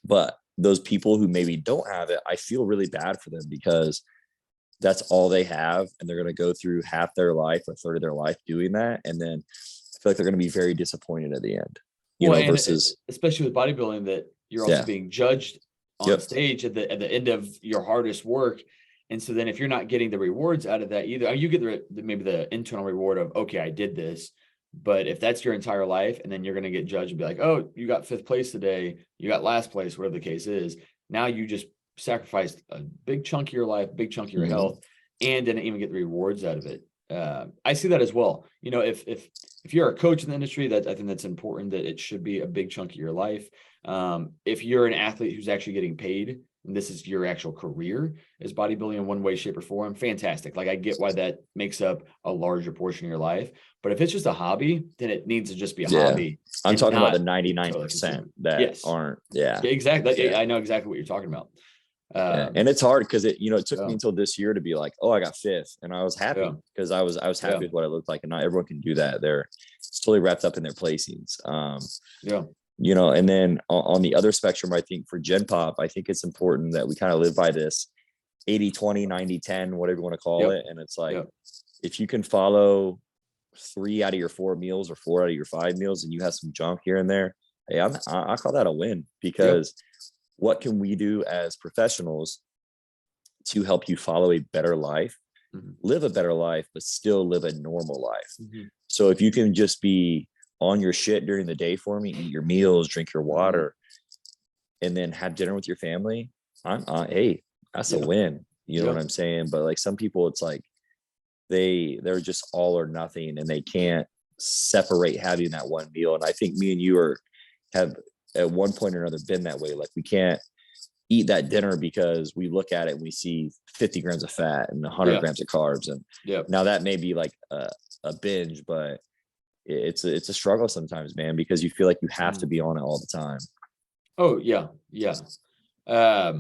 But those people who maybe don't have it, I feel really bad for them because that's all they have. And they're going to go through half their life or third of their life doing that. And then I feel like they're going to be very disappointed at the end, versus especially with bodybuilding, that you're also being judged on stage at the end of your hardest work. And so then if you're not getting the rewards out of that either, you get maybe the internal reward of, okay, I did this. But if that's your entire life, and then you're going to get judged and be like, oh, you got 5th place today, you got last place, whatever the case is. Now you just sacrificed a big chunk of your life, big chunk of your health, and didn't even get the rewards out of it. I see that as well. If you're a coach in the industry, I think that's important, that it should be a big chunk of your life. If you're an athlete who's actually getting paid, and this is your actual career is bodybuilding in one way, shape, or form, fantastic. Like, I get why that makes up a larger portion of your life. But if it's just a hobby, then it needs to just be a hobby. I'm talking about the 99% that aren't. Yeah, exactly. I know exactly what you're talking about. And it's hard because it took me until this year to be like, oh, I got 5th, and I was happy because I was happy with what it looked like, and not everyone can do that. They're totally wrapped up in their placings. And then on the other spectrum, I think for Gen Pop, I think it's important that we kind of live by this 80-20, 90-10, whatever you want to call it. And it's like, if you can follow 3 out of your 4 meals or 4 out of your 5 meals, and you have some junk here and there, hey, I call that a win, because what can we do as professionals to help you follow a better life, live a better life, but still live a normal life? So if you can just be on your shit during the day for me, eat your meals, drink your water, and then have dinner with your family, hey, that's a win. You know what I'm saying? But like, some people, it's like they're just all or nothing, and they can't separate having that one meal. And I think me and you have at one point or another been that way. Like, we can't eat that dinner because we look at it and we see 50 grams of fat and 100 grams of carbs. And now that may be like a binge, but it's a struggle sometimes, man, because you feel like you have to be on it all the time. Oh yeah. But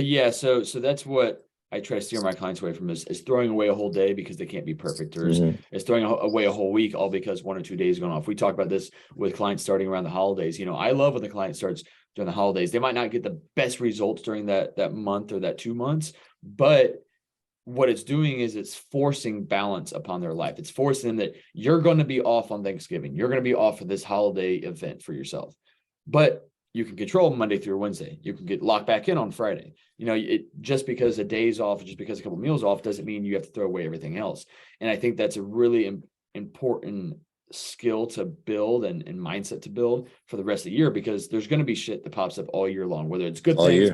yeah, so that's what I try to steer my clients away from, is throwing away a whole day because they can't be perfect, or is throwing away a whole week all because 1 or 2 days going off. We talk about this with clients starting around the holidays. I love when the client starts during the holidays. They might not get the best results during that month or that 2 months, but what it's doing is it's forcing balance upon their life. It's forcing them that you're going to be off on Thanksgiving. You're going to be off for this holiday event for yourself, but you can control Monday through Wednesday. You can get locked back in on Friday. Just because a day's off, just because a couple meals off, doesn't mean you have to throw away everything else. And I think that's a really important skill to build and mindset to build for the rest of the year, because there's going to be shit that pops up all year long, whether it's good things,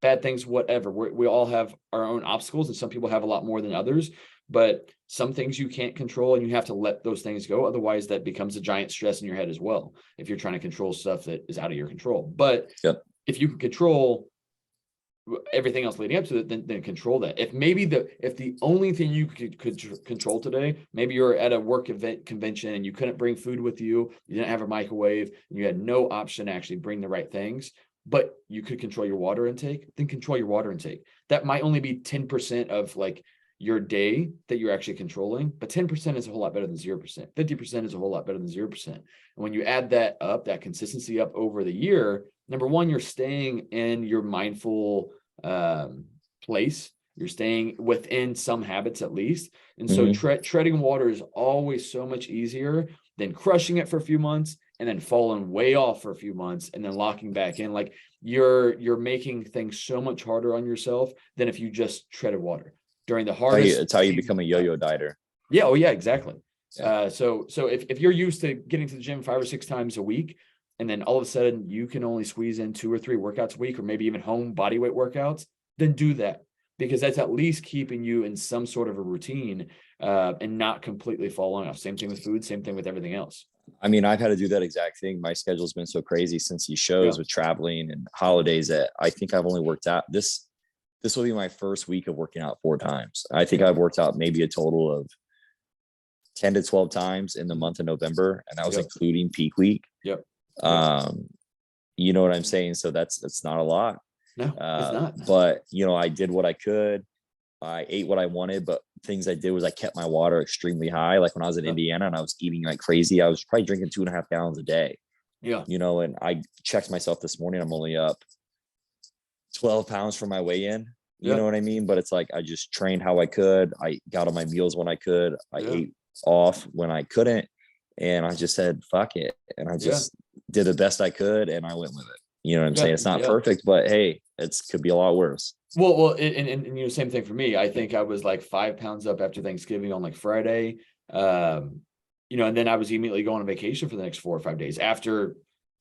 bad things, whatever. We all have our own obstacles, and some people have a lot more than others, but some things you can't control, and you have to let those things go. Otherwise, that becomes a giant stress in your head as well, if you're trying to control stuff that is out of your control. But if you can control everything else leading up to it, then control that. If the only thing you could control today, maybe you're at a work event convention and you couldn't bring food with you, you didn't have a microwave, and you had no option to actually bring the right things, but you could control your water intake, then control your water intake. That might only be 10% of like your day that you're actually controlling, but 10% is a whole lot better than 0%. 50% is a whole lot better than 0%. And when you add that up, that consistency up over the year, number one, you're staying in your mindful place. You're staying within some habits at least. And so treading water is always so much easier than crushing it for a few months and then falling way off for a few months and then locking back in. Like, you're making things so much harder on yourself than if you just treaded water during the hardest. It's how you become a yo-yo dieter. Yeah. Oh yeah, exactly. So if you're used to getting to the gym 5 or 6 times a week, and then all of a sudden you can only squeeze in 2 or 3 workouts a week, or maybe even home body weight workouts, then do that, because that's at least keeping you in some sort of a routine and not completely falling off. Same thing with food, same thing with everything else. I mean, I've had to do that exact thing. My schedule's been so crazy since these shows with traveling and holidays that I think I've only worked out. This will be my first week of working out 4 times. I think I've worked out maybe a total of 10 to 12 times in the month of November, and that was including peak week. You know what I'm saying? So that's not a lot. No, it's not. But I did what I could. I ate what I wanted, but things I did was I kept my water extremely high. Like when I was in Indiana and I was eating like crazy, I was probably drinking 2.5 gallons a day. Yeah. And I checked myself this morning. I'm only up 12 pounds from my weigh-in. You know what I mean? But it's like, I just trained how I could. I got on my meals when I could. I ate off when I couldn't. And I just said, fuck it. And I just did the best I could. And I went with it. You know what I'm saying? It's not perfect, but hey, could be a lot worse. Well, and same thing for me. I think I was like 5 pounds up after Thanksgiving on like Friday. And then I was immediately going on vacation for the next 4 or 5 days after,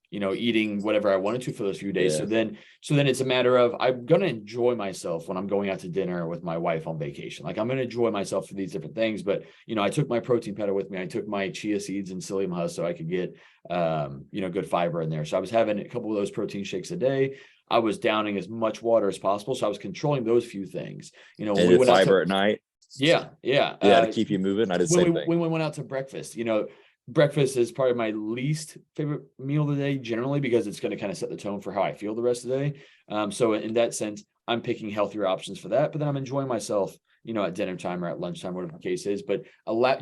eating whatever I wanted to for those few days. So then it's a matter of, I'm going to enjoy myself when I'm going out to dinner with my wife on vacation. Like, I'm going to enjoy myself for these different things. But, I took my protein powder with me. I took my chia seeds and psyllium husk so I could get, good fiber in there. So I was having a couple of those protein shakes a day. I was downing as much water as possible. So I was controlling those few things, and we went fiber at night. Yeah. To keep you moving. I did the same thing. When we went out to breakfast, breakfast is probably my least favorite meal of the day generally, because it's going to kind of set the tone for how I feel the rest of the day. So in that sense, I'm picking healthier options for that, but then I'm enjoying myself, at dinner time or at lunchtime, whatever the case is. But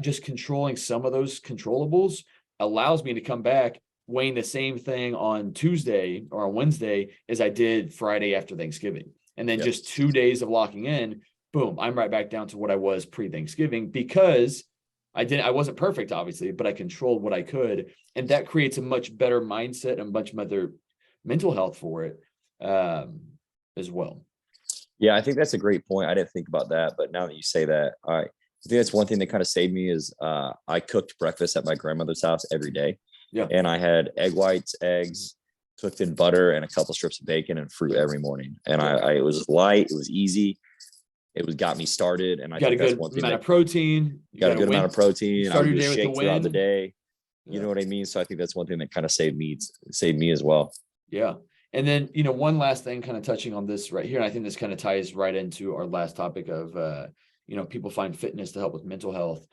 just controlling some of those controllables allows me to come back weighing the same thing on Tuesday or on Wednesday as I did Friday after Thanksgiving. And then just 2 days of locking in, boom, I'm right back down to what I was pre-Thanksgiving, because I wasn't perfect, obviously, but I controlled what I could. And that creates a much better mindset and much better mental health for it as well. Yeah, I think that's a great point. I didn't think about that, but now that you say that, I think that's one thing that kind of saved me is I cooked breakfast at my grandmother's house every day. Yeah. And I had egg whites, eggs, cooked in butter, and a couple strips of bacon and fruit every morning. And it was light, it was easy. It got me started, and I think that's one thing. Amount of protein. You got a good amount of protein. I would do a shake throughout the day. You know what I mean? So I think that's one thing that kind of saved me as well. Yeah. And then, one last thing kind of touching on this right here, and I think this kind of ties right into our last topic of, people find fitness to help with mental health.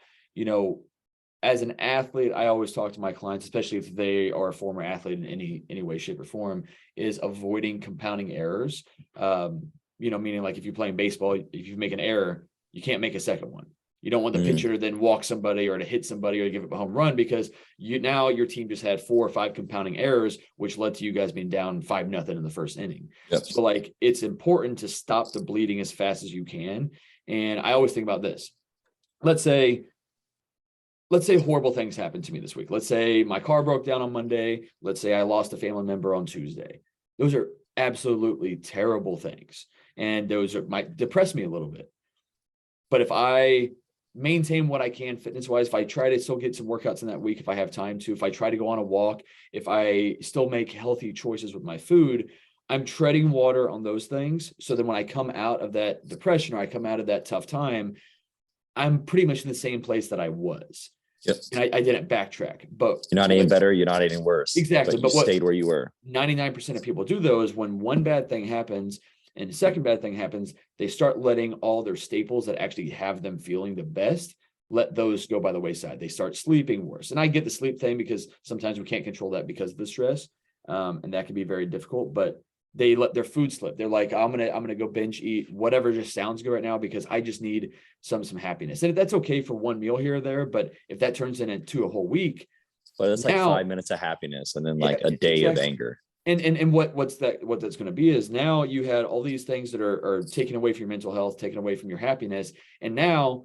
As an athlete, I always talk to my clients, especially if they are a former athlete in any way, shape, or form, is avoiding compounding errors. Meaning like if you're playing baseball, if you make an error, you can't make a second one. You don't want the pitcher to then walk somebody or to hit somebody or to give up a home run, because your team just had 4 or 5 compounding errors, which led to you guys being down 5-0 in the first inning. Yep. So like, it's important to stop the bleeding as fast as you can. And I always think about this. Let's say horrible things happened to me this week. Let's say my car broke down on Monday. Let's say I lost a family member on Tuesday. Those are absolutely terrible things. And those might depress me a little bit. But if I maintain what I can fitness-wise, if I try to still get some workouts in that week, if I have time to, if I try to go on a walk, if I still make healthy choices with my food, I'm treading water on those things. So then when I come out of that depression or I come out of that tough time, I'm pretty much in the same place that I was. Yep. And I didn't backtrack, but you're not any better. You're not any worse. Exactly. But you stayed where you were. 99% of people do though is when one bad thing happens and the second bad thing happens, they start letting all their staples that actually have them feeling the best, let those go by the wayside. They start sleeping worse. And I get the sleep thing because sometimes we can't control that because of the stress. And that can be very difficult, but they let their food slip. They're like, I'm gonna go binge eat whatever just sounds good right now because I just need some happiness. And that's okay for one meal here or there, but if that turns into a whole week, but it's like 5 minutes of happiness and then like a day of anger. And what that's going to be is now you had all these things that are taken away from your mental health, taken away from your happiness, and now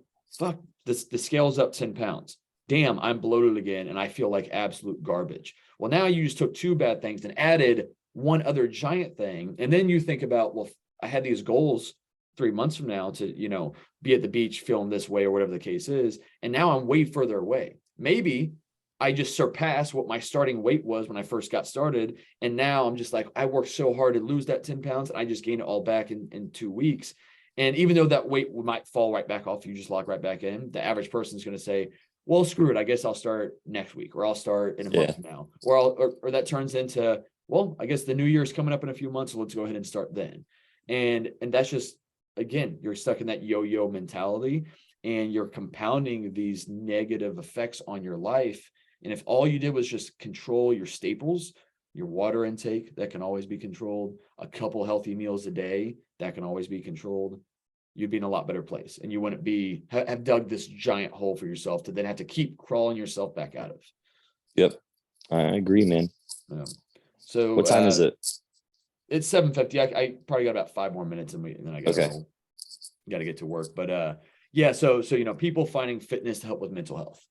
the scale's up 10 pounds. Damn, I'm bloated again, and I feel like absolute garbage. Well, now you just took 2 bad things and added one other giant thing. And then you think about, well, I had these goals 3 months from now to, be at the beach feeling this way or whatever the case is. And now I'm way further away. Maybe I just surpassed what my starting weight was when I first got started. And now I'm just like, I worked so hard to lose that 10 pounds. And I just gained it all back in 2 weeks. And even though that weight might fall right back off, you just lock right back in, the average person is going to say, well, screw it. I guess I'll start next week, or I'll start in a month from now, or that turns into, well, I guess the new year is coming up in a few months, so let's go ahead and start then. And that's just, again, you're stuck in that yo-yo mentality, and you're compounding these negative effects on your life. And if all you did was just control your staples, your water intake, that can always be controlled, a couple healthy meals a day, that can always be controlled, you'd be in a lot better place. And you wouldn't have dug this giant hole for yourself to then have to keep crawling yourself back out of. Yep. I agree, man. Yeah. So What time is it? It's 7:50. I probably got about 5 more minutes and then I gotta Okay. roll. Got to get to work. But yeah, so people finding fitness to help with mental health.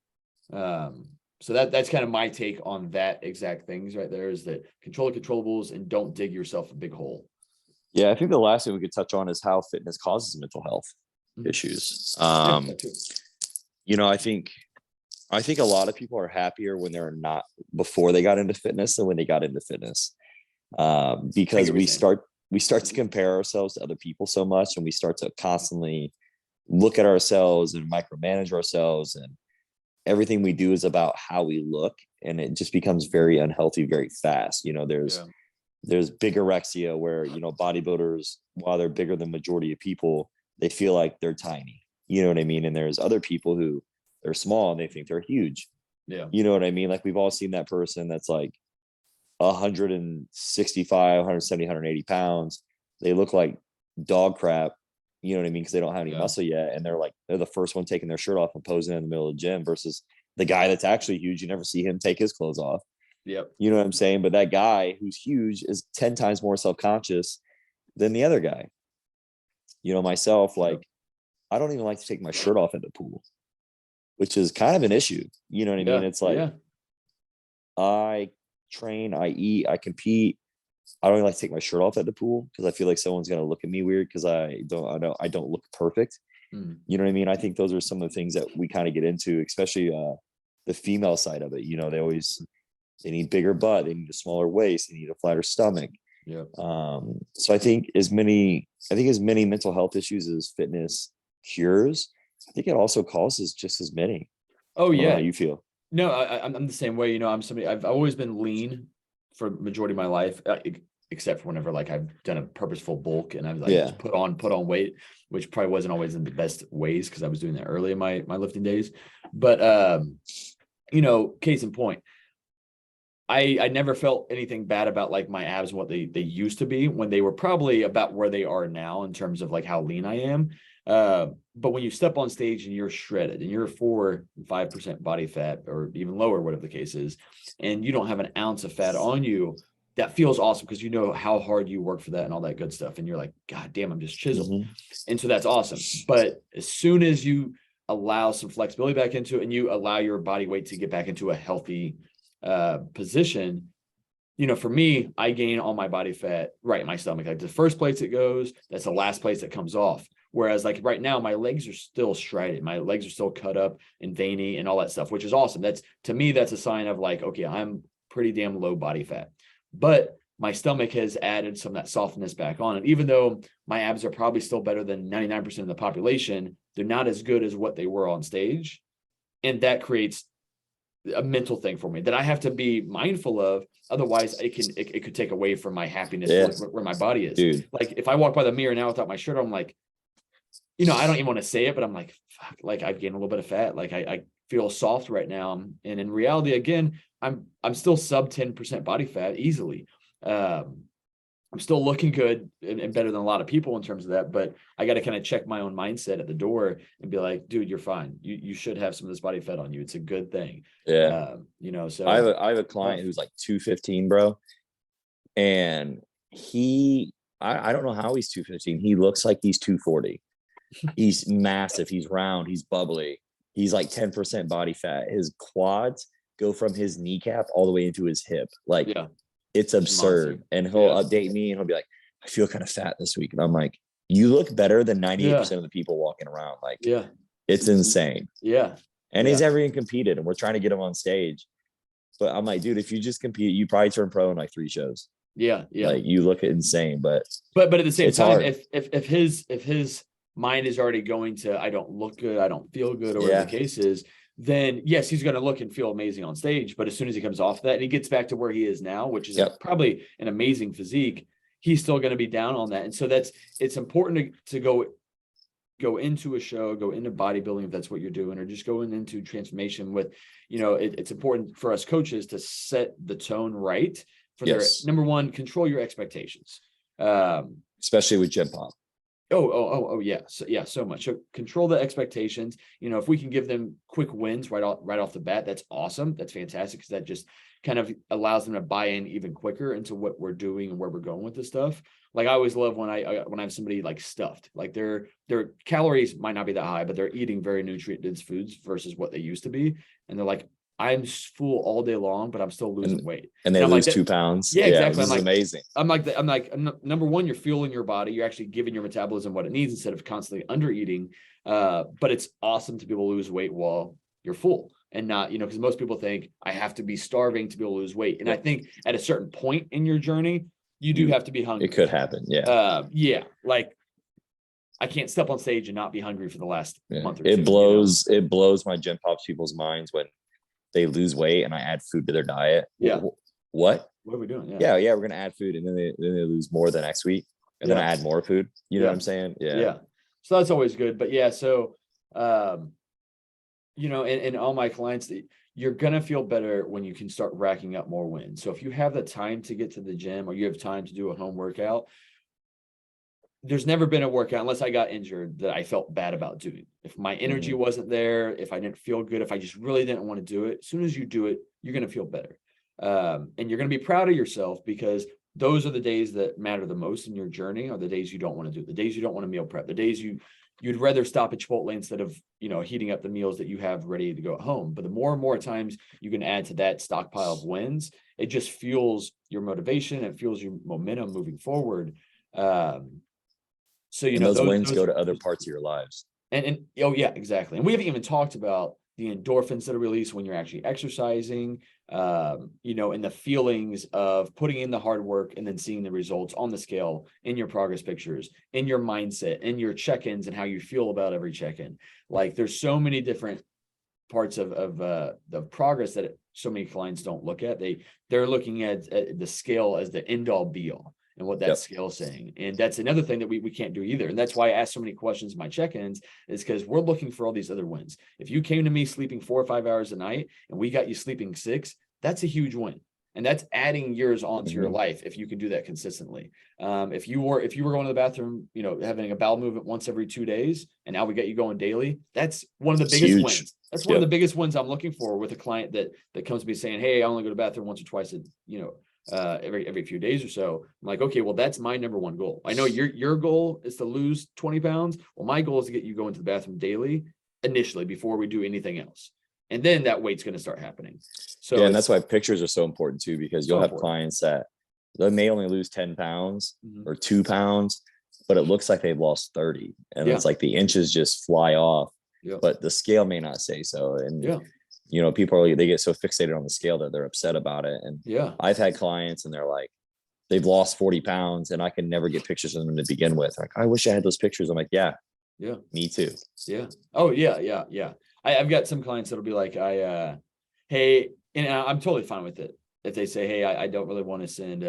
So that's kind of my take on that exact things right there, is that control the controllables and don't dig yourself a big hole. Yeah, I think the last thing we could touch on is how fitness causes mental health issues. Yeah, I think a lot of people are happier when they're not before they got into fitness than when they got into fitness. Because we start to compare ourselves to other people so much, and we start to constantly look at ourselves and micromanage ourselves, and everything we do is about how we look, and it just becomes very unhealthy very fast. There's bigorexia where, bodybuilders, while they're bigger than majority of people, they feel like they're tiny. You know what I mean? And there's other people who they're small and they think they're huge. Yeah. You know what I mean? Like, we've all seen that person that's like 165, 170, 180 pounds. They look like dog crap. You know what I mean? Because they don't have any muscle yet. And they're the first one taking their shirt off and posing in the middle of the gym, versus the guy that's actually huge. You never see him take his clothes off. Yep. You know what I'm saying? But that guy who's huge is 10 times more self-conscious than the other guy. Myself, like, I don't even like to take my shirt off at the pool, which is kind of an issue. You know what I mean? It's like, I train, I eat, I compete. I don't even like to take my shirt off at the pool because I feel like someone's going to look at me weird because I don't look perfect. You know what I mean? I think those are some of the things that we kind of get into, especially the female side of it. They need bigger butt, they need a smaller waist, they need a flatter stomach. Yeah. So I think as many mental health issues as fitness cures, I think it also causes just as many. Oh yeah. How you feel? No, I'm the same way. I'm somebody, I've always been lean for majority of my life, except for whenever like I've done a purposeful bulk and I've just put on weight, which probably wasn't always in the best ways because I was doing that early in my lifting days. But case in point, I never felt anything bad about like my abs and what they used to be when they were probably about where they are now in terms of like how lean I am. But when you step on stage and you're shredded and you're 4-5% body fat or even lower, whatever the case is, and you don't have an ounce of fat on you, that feels awesome because you know how hard you work for that and all that good stuff. And you're like, God damn, I'm just chiseled. Mm-hmm. And so that's awesome. But as soon as you allow some flexibility back into it and you allow your body weight to get back into a healthy position, for me, I gain all my body fat right in my stomach. Like the first place it goes, that's the last place that comes off. Whereas like right now, my legs are still striated. My legs are still cut up and veiny and all that stuff, which is awesome. To me, that's a sign of like, okay, I'm pretty damn low body fat, but my stomach has added some of that softness back on. And even though my abs are probably still better than 99% of the population, they're not as good as what they were on stage. And that creates a mental thing for me that I have to be mindful of. Otherwise it could take away from my happiness where my body is. Dude. Like if I walk by the mirror now without my shirt on, I'm like, I don't even want to say it, but I'm like, fuck, like I've gained a little bit of fat. Like I feel soft right now. And in reality, again, I'm still sub 10% body fat easily. I'm still looking good and better than a lot of people in terms of that, but I got to kind of check my own mindset at the door and be like, dude, you're fine. You should have some of this body fat on you. It's a good thing. Yeah. So I have a client who's like 215, bro. And I don't know how he's 215. He looks like he's 240. He's massive. He's round. He's bubbly. He's like 10% body fat. His quads go from his kneecap all the way into his hip. Like, it's absurd. And he'll update me and he'll be like, I feel kind of fat this week. And I'm like, you look better than 98% of the people walking around. Like, it's insane. Yeah. And he's never even competed. And we're trying to get him on stage. But I'm like, dude, if you just compete, you probably turn pro in like 3 shows. Yeah. Like, you look insane. But at the same time, if his mind is already going to, I don't look good, I don't feel good, or whatever the case is, then yes, he's going to look and feel amazing on stage. But as soon as he comes off that and he gets back to where he is now, which is probably an amazing physique, he's still going to be down on that. And so it's important to go into a show, go into bodybuilding if that's what you're doing, or just going into transformation with, it's important for us coaches to set the tone right for their number one, control your expectations. Especially with gym pop. Oh, yeah. So much. So control the expectations. If we can give them quick wins right off the bat, that's awesome. That's fantastic, because that just kind of allows them to buy in even quicker into what we're doing and where we're going with this stuff. Like I always love when I have somebody like stuffed, like their calories might not be that high, but they're eating very nutrient dense foods versus what they used to be, and they're like, I'm full all day long, but I'm still losing weight. And they I'm lose like, 2 pounds. yeah, exactly. This is amazing. Number one, you're fueling your body. You're actually giving your metabolism what it needs instead of constantly under eating. But it's awesome to be able to lose weight while you're full, and not, because most people think I have to be starving to be able to lose weight. And I think at a certain point in your journey, you do have to be hungry. It could happen. Yeah. Like I can't step on stage and not be hungry for the last month or two. It blows my gym pops people's minds when they lose weight and I add food to their diet. Yeah. What are we doing? Yeah. We're gonna add food, and then they lose more the next week, and then I add more food. You know what I'm saying? Yeah. So that's always good. But yeah, so and all my clients, you're gonna feel better when you can start racking up more wins. So if you have the time to get to the gym, or you have time to do a home workout, there's never been a workout, unless I got injured, that I felt bad about doing. If my energy wasn't there, if I didn't feel good, if I just really didn't want to do it, as soon as you do it, you're going to feel better. And you're going to be proud of yourself, because those are the days that matter the most in your journey, are the days you don't want to do it, the days you don't want to meal prep, the days you'd rather stop at Chipotle instead of, heating up the meals that you have ready to go at home. But the more and more times you can add to that stockpile of wins, it just fuels your motivation. It fuels your momentum moving forward. So, and those wins go to other parts of your lives. And oh yeah, exactly. And we haven't even talked about the endorphins that are released when you're actually exercising, and the feelings of putting in the hard work and then seeing the results on the scale, in your progress pictures, in your mindset, in your check-ins, and how you feel about every check-in. Like there's so many different parts of the progress that so many clients don't look at. They're looking at the scale as the end all be all, and what that scale is saying. And that's another thing that we can't do either. And that's why I ask so many questions in my check-ins, is because we're looking for all these other wins. If you came to me sleeping 4 or 5 hours a night and we got you sleeping 6, that's a huge win. And that's adding years onto your life if you can do that consistently. If you were going to the bathroom, having a bowel movement once every 2 days, and now we got you going daily, that's one of the biggest wins. That's one of the biggest wins I'm looking for with a client that comes to me saying, hey, I only go to the bathroom once or twice every few days or so. I'm like, okay, well, that's my number one goal. I know your goal is to lose 20 pounds. Well, my goal is to get you going to the bathroom daily initially before we do anything else. And then that weight's going to start happening. So and that's why pictures are so important too, because you'll have clients that they may only lose 10 pounds or 2 pounds, but it looks like they've lost 30. And it's like the inches just fly off, but the scale may not say so. And people they get so fixated on the scale that they're upset about it. And I've had clients and they're like, they've lost 40 pounds and I can never get pictures of them to begin with. Like, I wish I had those pictures. I'm like, yeah, me too. Yeah. Oh yeah. I've got some clients that'll be like, hey, and I'm totally fine with it. If they say, hey, I don't really want to send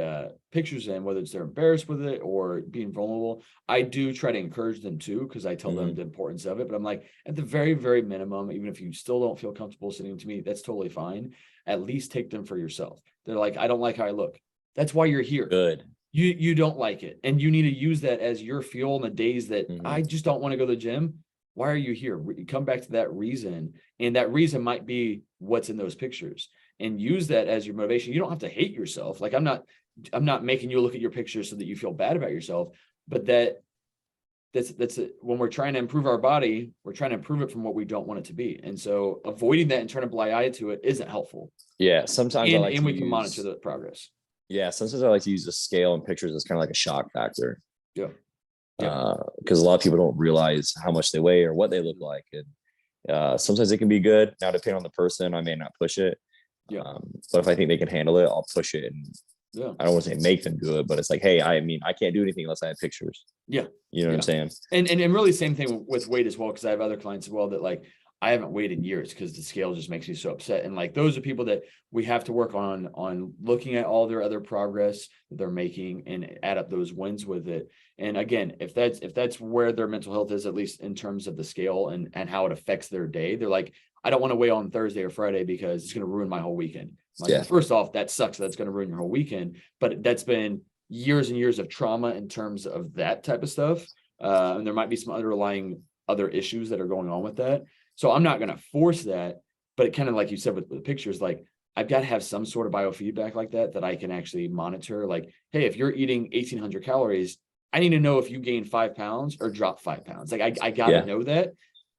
pictures in, whether it's they're embarrassed with it or being vulnerable, I do try to encourage them too, because I tell them the importance of it. But I'm like, at the very, very minimum, even if you still don't feel comfortable sending to me, that's totally fine. At least take them for yourself. They're like, I don't like how I look. That's why you're here. Good. You don't like it. And you need to use that as your fuel in the days that I just don't want to go to the gym. Why are you here? Come back to that reason. And that reason might be what's in those pictures, and use that as your motivation. You don't have to hate yourself. Like I'm not making you look at your pictures so that you feel bad about yourself, but that's it. When we're trying to improve our body, we're trying to improve it from what we don't want it to be. And so avoiding that and turning a blind eye to it isn't helpul. Yeah. Sometimes we can monitor the progress. Yeah. Sometimes I like to use the scale and pictures as kind of like a shock factor. Yeah. Because a lot of people don't realize how much they weigh or what they look like. And sometimes it can be good. Now, depending on the person, I may not push it. But if I think they can handle it, I'll push it. And I don't want to say make them do it, but it's like, hey, I can't do anything unless I have pictures. You know what I'm saying? And really same thing with weight as well, because I have other clients as well that like, I haven't weighed in years because the scale just makes me so upset. And like, those are people that we have to work on looking at all their other progress that they're making and add up those wins with it. And again, if that's where their mental health is, at least in terms of the scale and how it affects their day, they're like, I don't want to weigh on Thursday or Friday because it's going to ruin my whole weekend. Like, first off, that sucks. That's going to ruin your whole weekend. But that's been years and years of trauma in terms of that type of stuff. And there might be some underlying other issues that are going on with that. So I'm not going to force that, but kind of like you said with the pictures, like I've got to have some sort of biofeedback like that I can actually monitor. Like, hey, if you're eating 1,800 calories, I need to know if you gain 5 pounds or drop 5 pounds. Like I got to know that,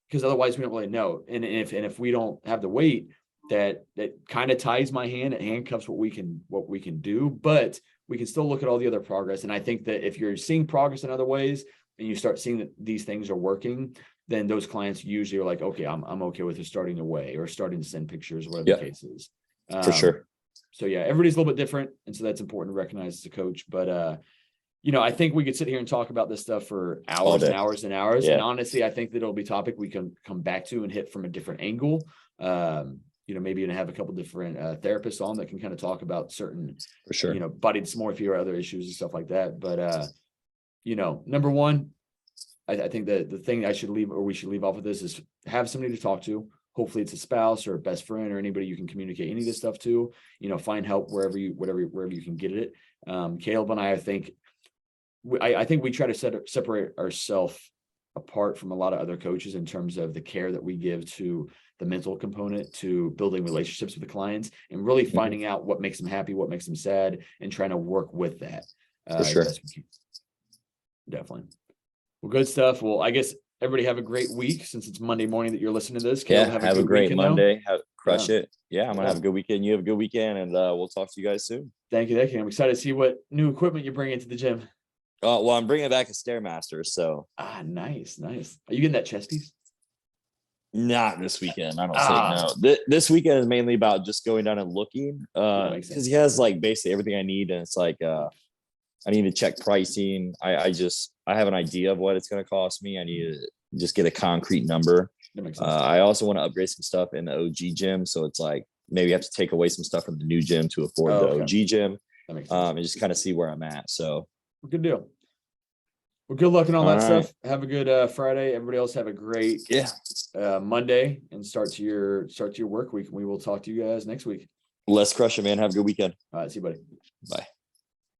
because otherwise we don't really know. And if we don't have the weight, that kind of ties my hand, it handcuffs what we can do, but we can still look at all the other progress. And I think that if you're seeing progress in other ways and you start seeing that these things are working, then those clients usually are like, okay, I'm okay with it starting to weigh or starting to send pictures, whatever the case is. For sure. So yeah, everybody's a little bit different. And so that's important to recognize as a coach. But I think we could sit here and talk about this stuff for hours and hours and hours. Yeah. And honestly, I think that it'll be a topic we can come back to and hit from a different angle. Maybe even have a couple different therapists on that can kind of talk about certain, for sure, body dysmorphia or other issues and stuff like that. But, number one, I think that the thing we should leave off of this is have somebody to talk to. Hopefully it's a spouse or a best friend or anybody you can communicate any of this stuff to, find help wherever you can get it. Caleb and I think we try to separate ourselves apart from a lot of other coaches in terms of the care that we give to the mental component, to building relationships with the clients and really finding out what makes them happy, what makes them sad, and trying to work with that. For sure. Definitely. Well, good stuff. Well, I guess everybody have a great week since it's Monday morning that you're listening to this. Caleb, have a great Monday. Crush it. Yeah, I'm going to have a good weekend. You have a good weekend, and we'll talk to you guys soon. Thank you. I'm excited to see what new equipment you bring into the gym. Well, I'm bringing back a Stairmaster, so. Nice. Are you getting that chest piece? Not this weekend. I don't think, no. This weekend is mainly about just going down and looking, because he has like basically everything I need, and it's like I need to check pricing. I have an idea of what it's going to cost me. I need to just get a concrete number. That makes sense. I also want to upgrade some stuff in the OG gym, so it's like maybe I have to take away some stuff from the new gym to afford the OG gym, and just kind of see where I'm at. So. Good deal. Well, good luck and all that stuff. Have a good Friday. Everybody else have a great Monday and start to your work week. We will talk to you guys next week. Let's crush it, man. Have a good weekend. All right. See you, buddy. Bye.